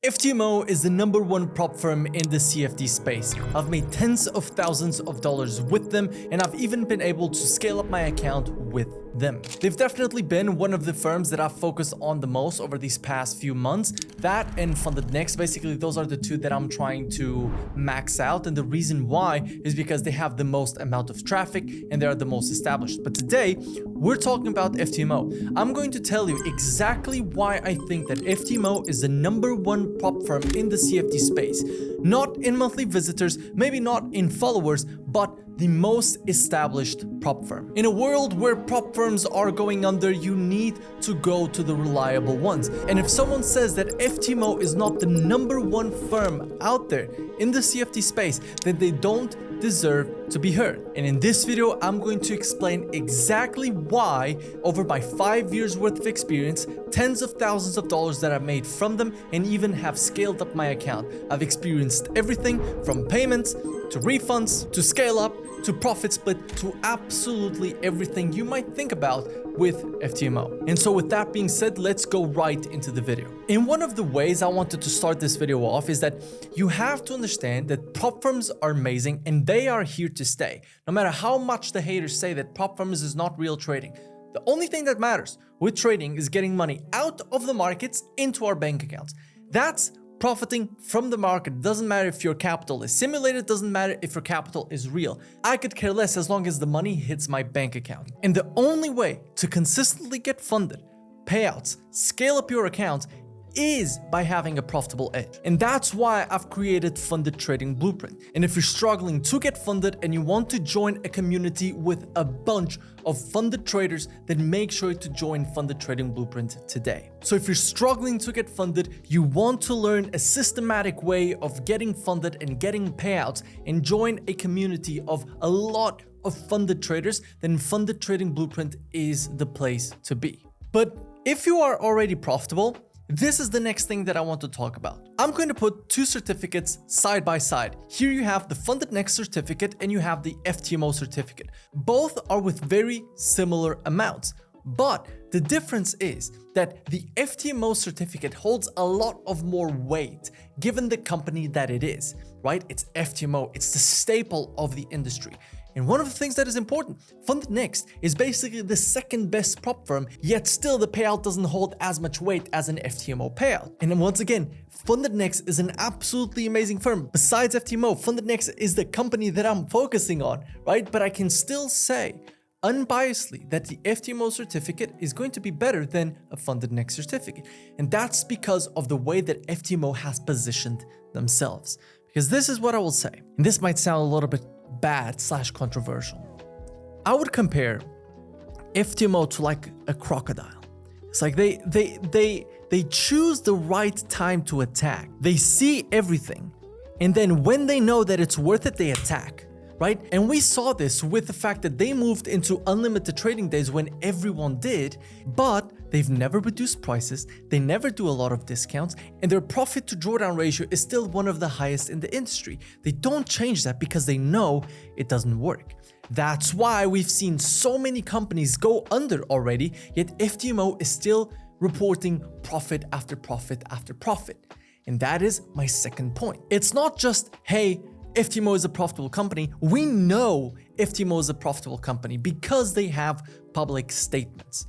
FTMO is the #1 prop firm in the CFD space. I've made tens of thousands of dollars with them, and I've even been able to scale up my account with them. They've definitely been one of the firms that I've focused on the most over these past few months. That and Funded Next, basically those are the two that I'm trying to max out, and the reason why is because they have the most amount of traffic and they are the most established. But today, we're talking about FTMO. I'm going to tell you exactly why I think that FTMO is the #1 prop firm in the CFD space. Not in monthly visitors, maybe not in followers, but the most established prop firm. In a world where prop firms are going under, you need to go to the reliable ones. And if someone says that FTMO is not the #1 firm out there in the CFD space, then they don't deserve to be heard. And in this video, I'm going to explain exactly why, over my 5 years worth of experience, tens of thousands of dollars that I've made from them, and even have scaled up my account. I've experienced everything from payments to refunds to scale up to profit split to absolutely everything you might think about with FTMO. And so with that being said, let's go right into the video. And one of the ways I wanted to start this video off is that you have to understand that prop firms are amazing and they are here to stay. No matter how much the haters say that prop firms is not real trading, the only thing that matters with trading is getting money out of the markets into our bank accounts. That's profiting from the market. Doesn't matter if your capital is simulated, doesn't matter if your capital is real. I could care less as long as the money hits my bank account. And the only way to consistently get funded, payouts, scale up your accounts is by having a profitable edge. And that's why I've created Funded Trading Blueprint. And if you're struggling to get funded and you want to join a community with a bunch of funded traders, then make sure to join Funded Trading Blueprint today. So if you're struggling to get funded, you want to learn a systematic way of getting funded and getting payouts and join a community of a lot of funded traders, then Funded Trading Blueprint is the place to be. But if you are already profitable, this is the next thing that I want to talk about. I'm going to put two certificates side by side. Here you have the Funded Next certificate and you have the FTMO certificate. Both are with very similar amounts, but the difference is that the FTMO certificate holds a lot of more weight given the company that it is, right? It's FTMO, it's the staple of the industry. And one of the things that is important, Funded Next is basically the second best prop firm, yet still the payout doesn't hold as much weight as an FTMO payout. And then once again, Funded Next is an absolutely amazing firm. Besides FTMO, Funded Next is the company that I'm focusing on, right? But I can still say unbiasedly that the FTMO certificate is going to be better than a Funded Next certificate. And that's because of the way that FTMO has positioned themselves. Because this is what I will say, and this might sound a little bit bad/controversial. I would compare FTMO to like a crocodile. It's like they choose the right time to attack. They see everything, and then when they know that it's worth it, they attack, right? And we saw this with the fact that they moved into unlimited trading days when everyone did, but they've never reduced prices, they never do a lot of discounts, and their profit to drawdown ratio is still one of the highest in the industry. They don't change that because they know it doesn't work. That's why we've seen so many companies go under already, yet FTMO is still reporting profit after profit after profit. And that is my second point. It's not just, hey, FTMO is a profitable company. We know FTMO is a profitable company because they have public statements.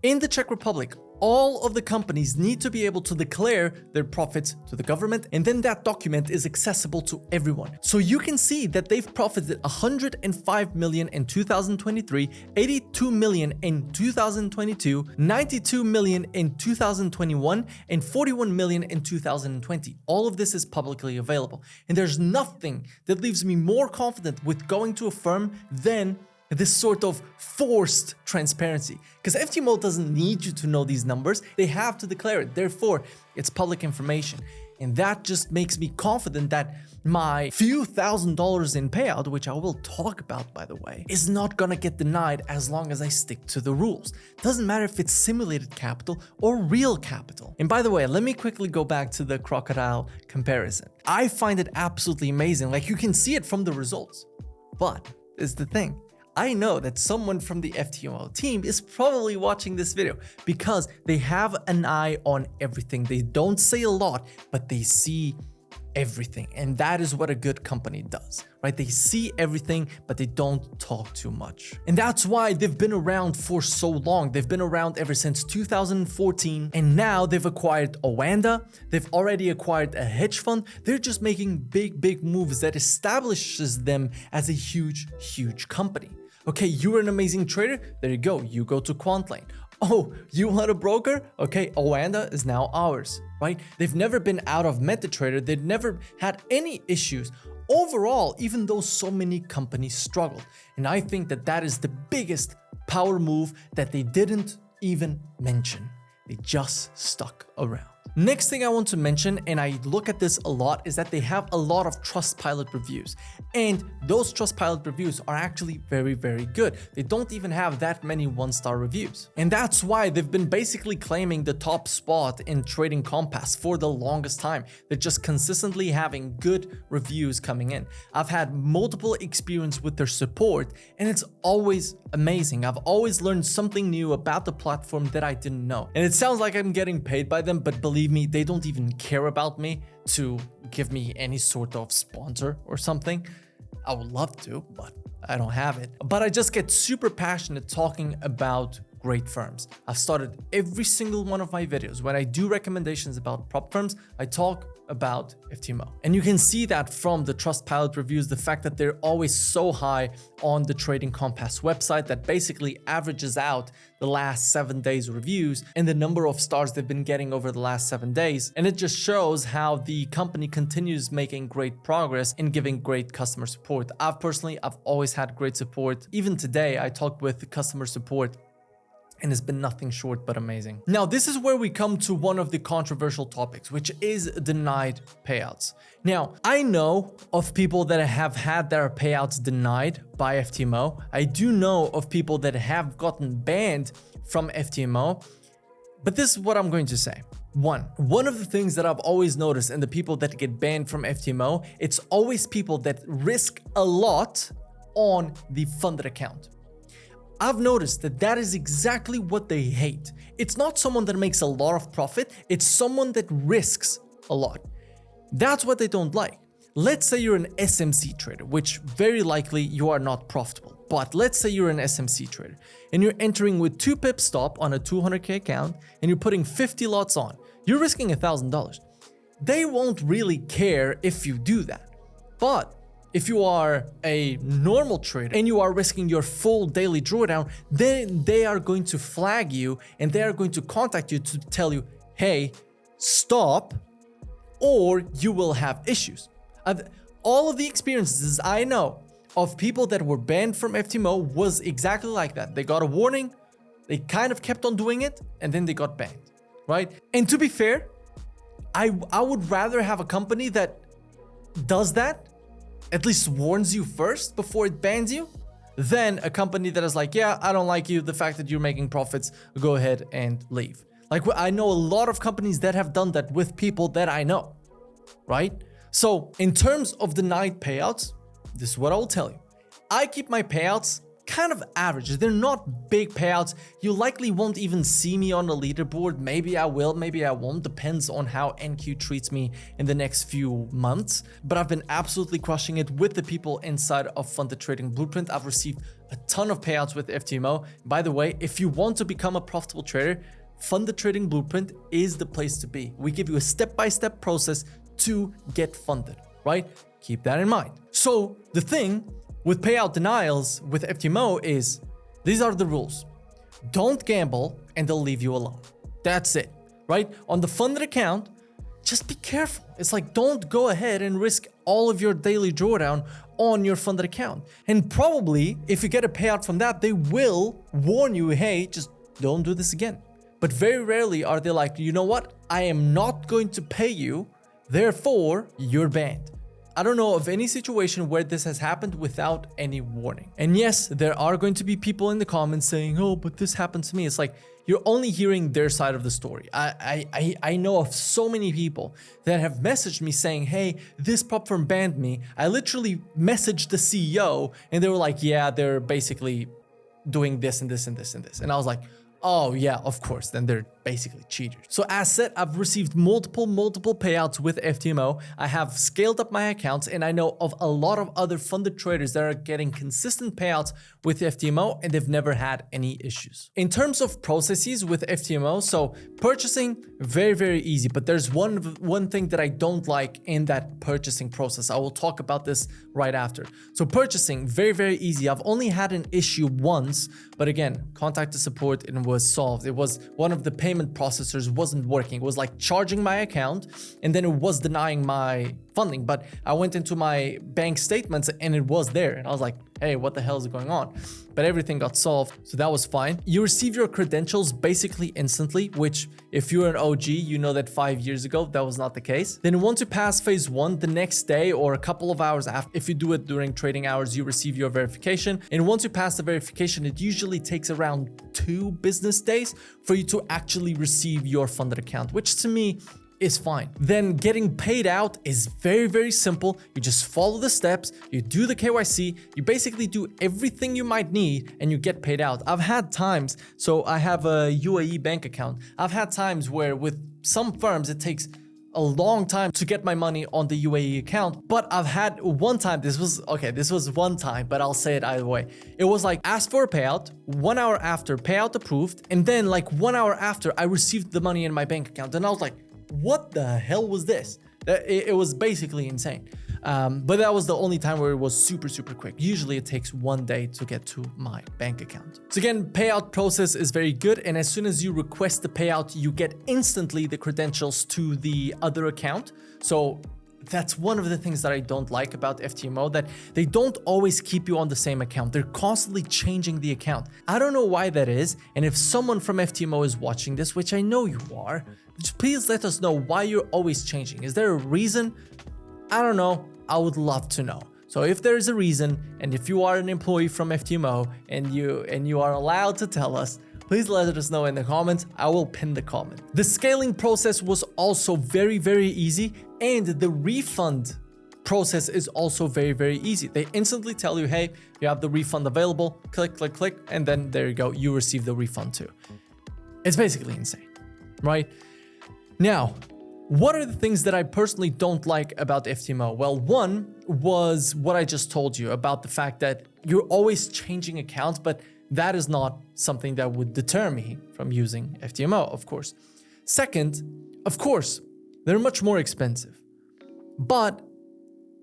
In the Czech Republic, all of the companies need to be able to declare their profits to the government, and then that document is accessible to everyone. So you can see that they've profited 105 million in 2023, 82 million in 2022, 92 million in 2021, and 41 million in 2020. All of this is publicly available. And there's nothing that leaves me more confident with going to a firm than this sort of forced transparency, because FTMO doesn't need you to know these numbers. They have to declare it. Therefore, it's public information. And that just makes me confident that my few $1,000s in payout, which I will talk about, by the way, is not gonna get denied as long as I stick to the rules. Doesn't matter if it's simulated capital or real capital. And by the way, let me quickly go back to the crocodile comparison. I find it absolutely amazing. Like, you can see it from the results. But is the thing, I know that someone from the FTMO team is probably watching this video because they have an eye on everything. They don't say a lot, but they see everything. And that is what a good company does, right? They see everything, but they don't talk too much. And that's why they've been around for so long. They've been around ever since 2014. And now they've acquired Oanda. They've already acquired a hedge fund. They're just making big moves that establishes them as a huge company. Okay, you're an amazing trader. There you go. You go to Quantlane. Oh, you want a broker? Okay, Oanda is now ours, right? They've never been out of MetaTrader. They've never had any issues overall, even though so many companies struggled. And I think that that is the biggest power move that they didn't even mention. They just stuck around. Next thing I want to mention, and I look at this a lot, is that they have a lot of Trustpilot reviews. And those Trustpilot reviews are actually very good. They don't even have that many one-star reviews. And that's why they've been basically claiming the top spot in Trading Compass for the longest time. They're just consistently having good reviews coming in. I've had multiple experience with their support, and it's always amazing. I've always learned something new about the platform that I didn't know. And it sounds like I'm getting paid by them, but believe me, they don't even care about me to give me any sort of sponsor or something. I would love to, but I don't have it. But I just get super passionate talking about great firms. I've started every single one of my videos. When I do recommendations about prop firms, I talk about FTMO. And you can see that from the Trustpilot reviews, the fact that they're always so high on the Trading Compass website that basically averages out the last 7 days reviews and the number of stars they've been getting over the last 7 days. And it just shows how the company continues making great progress in giving great customer support. I've always had great support. Even today, I talked with customer support and it's been nothing short but amazing. Now, this is where we come to one of the controversial topics, which is denied payouts. Now, I know of people that have had their payouts denied by FTMO. I do know of people that have gotten banned from FTMO, but this is what I'm going to say. One of the things that I've always noticed in the people that get banned from FTMO, it's always people that risk a lot on the funded account. I've noticed that that is exactly what they hate. It's not someone that makes a lot of profit, it's someone that risks a lot. That's what they don't like. Let's say you're an SMC trader, which very likely you are not profitable. But let's say you're an SMC trader and you're entering with 2 pips stop on a 200K account and you're putting 50 lots on. You're risking $1,000. They won't really care if you do that. But if you are a normal trader and you are risking your full daily drawdown, then they are going to flag you and they are going to contact you to tell you, hey, stop, or you will have issues. All of the experiences I know of people that were banned from FTMO was exactly like that. They got a warning, they kind of kept on doing it, and then they got banned, right? And to be fair, I would rather have a company that does that, at least warns you first before it bans you, than a company that is like, yeah, I don't like you, the fact that you're making profits, go ahead and leave. Like, I know a lot of companies that have done that with people that I know, right? So in terms of denied payouts, this is what I will tell you. I keep my payouts kind of average. They're not big payouts. You likely won't even see me on the leaderboard. Maybe I will, maybe I won't. Depends on how NQ treats me in the next few months. But I've been absolutely crushing it with the people inside of Funded Trading Blueprint. I've received a ton of payouts with FTMO. By the way, if you want to become a profitable trader, Funded Trading Blueprint is the place to be. We give you a step-by-step process to get funded, right? Keep that in mind. So the thing with payout denials with FTMO is, these are the rules. Don't gamble and they'll leave you alone. That's it, right? On the funded account, just be careful. It's like, don't go ahead and risk all of your daily drawdown on your funded account. And probably if you get a payout from that, they will warn you, hey, just don't do this again. But very rarely are they like, you know what? I am not going to pay you, therefore you're banned. I don't know of any situation where this has happened without any warning. And yes, there are going to be people in the comments saying, oh, but this happened to me. It's like, you're only hearing their side of the story. I know of so many people that have messaged me saying, hey, this prop firm banned me. I literally messaged the CEO and they were like, yeah, they're basically doing this and this and this and this. And I was like, oh yeah, of course, then they're basically cheaters. So as said, I've received multiple payouts with FTMO. I have scaled up my accounts, and I know of a lot of other funded traders that are getting consistent payouts with FTMO, and they've never had any issues. In terms of processes with FTMO, so purchasing, very easy, but there's one thing that I don't like in that purchasing process. I will talk about this right after. So purchasing, very easy. I've only had an issue once, but again, contacted support and was solved. It was one of the payment processors wasn't working. It was like charging my account and then it was denying my funding, but I went into my bank statements and it was there. And I was like, hey, what the hell is going on? But everything got solved, so that was fine. You receive your credentials basically instantly, which if you're an OG, you know that 5 years ago, that was not the case. Then once you pass phase 1, the next day or a couple of hours after, if you do it during trading hours, you receive your verification. And once you pass the verification, it usually takes around 2 business days for you to actually receive your funded account, which to me is fine. Then getting paid out is very simple. You just follow the steps, you do the KYC, you basically do everything you might need and you get paid out. I've had times, so I have a UAE bank account. I've had times where with some firms it takes a long time to get my money on the UAE account, but I've had one time, this was one time, but I'll say it either way. It was like asked for a payout, 1 hour after, payout approved, and then like 1 hour after I received the money in my bank account, and I was like, what the hell was this? It was basically insane. But that was the only time where it was super quick. Usually it takes 1 day to get to my bank account. So again, payout process is very good. And as soon as you request the payout, you get instantly the credentials to the other account. So that's one of the things that I don't like about FTMO, that they don't always keep you on the same account. They're constantly changing the account. I don't know why that is. And if someone from FTMO is watching this, which I know you are, just please let us know why you're always changing. Is there a reason? I don't know. I would love to know. So if there is a reason, and if you are an employee from FTMO and you are allowed to tell us, please let us know in the comments. I will pin the comment. The scaling process was also very easy, and the refund process is also very easy. They instantly tell you, hey, you have the refund available, click, and then there you go, you receive the refund too. It's basically insane, right? Now, what are the things that I personally don't like about FTMO? Well, one was what I just told you about the fact that you're always changing accounts, but that is not something that would deter me from using FTMO, of course. Second, of course, they're much more expensive. But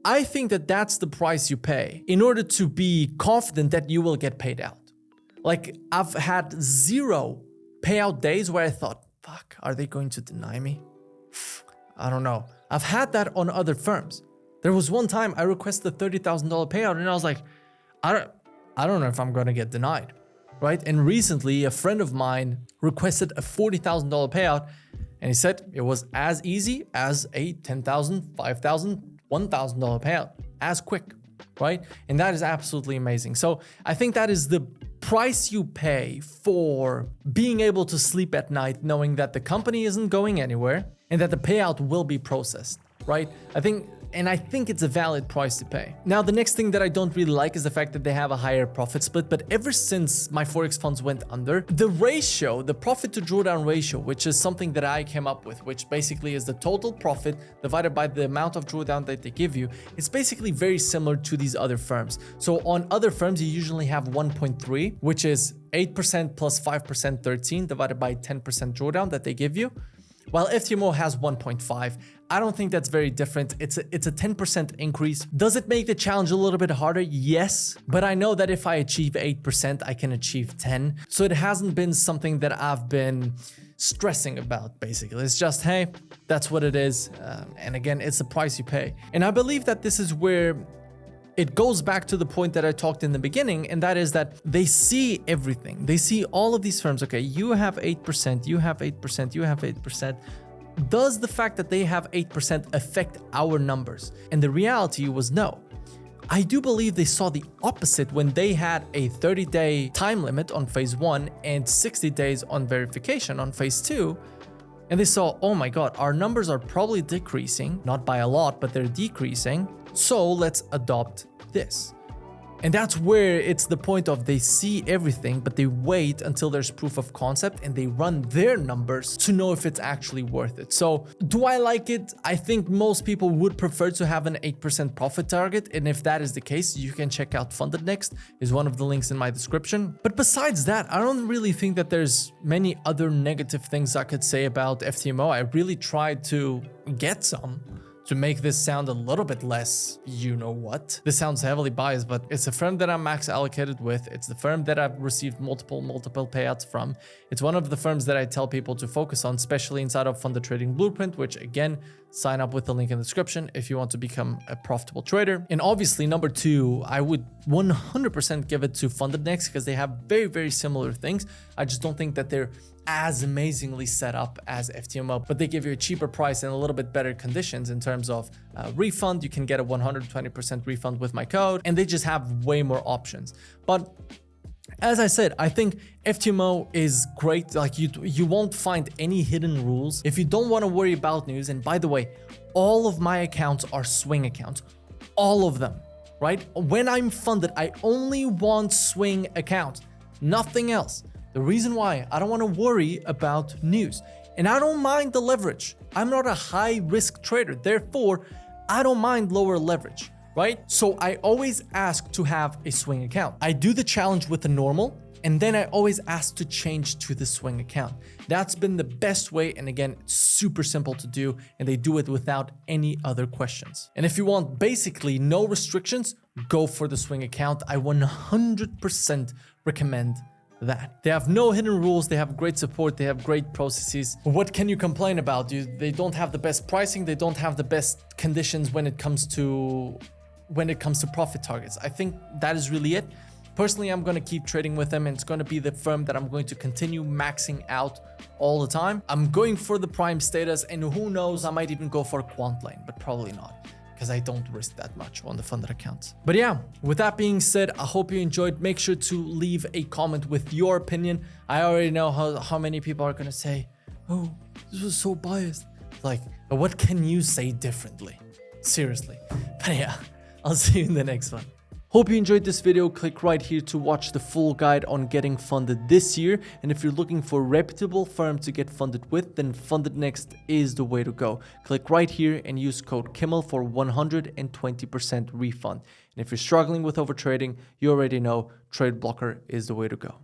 I think that that's the price you pay in order to be confident that you will get paid out. Like, I've had 0 payout days where I thought, fuck, are they going to deny me? I don't know. I've had that on other firms. There was one time I requested a $30,000 payout and I was like, I don't know if I'm going to get denied, right? And recently a friend of mine requested a $40,000 payout and he said it was as easy as a $10,000, $5,000, $1,000 payout, as quick, right? And that is absolutely amazing. So I think that is the price you pay for being able to sleep at night knowing that the company isn't going anywhere and that the payout will be processed, right? I think it's a valid price to pay. Now, the next thing that I don't really like is the fact that they have a higher profit split, but ever since my Forex funds went under, the ratio, the profit to drawdown ratio, which is something that I came up with, which basically is the total profit divided by the amount of drawdown that they give you, it's basically very similar to these other firms. So on other firms, you usually have 1.3, which is 8% plus 5%, 13 divided by 10% drawdown that they give you. While FTMO has 1.5, I don't think that's very different. It's a 10% increase. Does it make the challenge a little bit harder? Yes, but I know that if I achieve 8%, I can achieve 10. So it hasn't been something that I've been stressing about, basically. It's just, hey, that's what it is. And again, it's the price you pay. And I believe that this is where it goes back to the point that I talked in the beginning, and that is that they see everything. They see all of these firms. Okay, you have 8%, you have 8%, you have 8%. Does the fact that they have 8% affect our numbers? And the reality was no. I do believe they saw the opposite when they had a 30-day time limit on phase 1 and 60 days on verification on phase 2. And they saw, oh my God, our numbers are probably decreasing, not by a lot, but they're decreasing. So let's adopt this. And that's where it's the point of they see everything, but they wait until there's proof of concept and they run their numbers to know if it's actually worth it. So do I like it? I think most people would prefer to have an 8% profit target. And if that is the case, you can check out Funded Next, is one of the links in my description. But besides that, I don't really think that there's many other negative things I could say about FTMO. I really tried to get some to make this sound a little bit less, you know what. This sounds heavily biased, but it's a firm that I'm max allocated with. It's the firm that I've received multiple payouts from. It's one of the firms that I tell people to focus on, especially inside of Funded Trading Blueprint, which again, sign up with the link in the description if you want to become a profitable trader. And obviously, number 2, I would 100% give it to Funded Next because they have very, very similar things. I just don't think that they're as amazingly set up as FTMO, but they give you a cheaper price and a little bit better conditions in terms of refund. You can get a 120% refund with my code, and they just have way more options. But as I said, I think FTMO is great. Like you won't find any hidden rules if you don't want to worry about news. And by the way, all of my accounts are swing accounts, all of them, right? When I'm funded, I only want swing accounts, nothing else. The reason why, I don't want to worry about news, and I don't mind the leverage. I'm not a high risk trader. Therefore, I don't mind lower leverage, right? So I always ask to have a swing account. I do the challenge with the normal, and then I always ask to change to the swing account. That's been the best way. And again, it's super simple to do, and they do it without any other questions. And if you want basically no restrictions, go for the swing account. I 100% recommend that. They have no hidden rules, they have great support, they have great processes. What can you complain about? They don't have the best pricing, they don't have the best conditions when it comes to profit targets. I think that is really it. Personally, I'm going to keep trading with them, and it's going to be the firm that I'm going to continue maxing out all the time. I'm going for the prime status, and who knows, I might even go for quant lane, but probably not, because I don't risk that much on the funded accounts. But yeah, with that being said, I hope you enjoyed. Make sure to leave a comment with your opinion. I already know how many people are going to say, oh, this was so biased. Like, what can you say differently? Seriously. But yeah, I'll see you in the next one. Hope you enjoyed this video. Click right here to watch the full guide on getting funded this year. And if you're looking for a reputable firm to get funded with, then Funded Next is the way to go. Click right here and use code Kimmel for 120% refund. And if you're struggling with overtrading, you already know Trade Blocker is the way to go.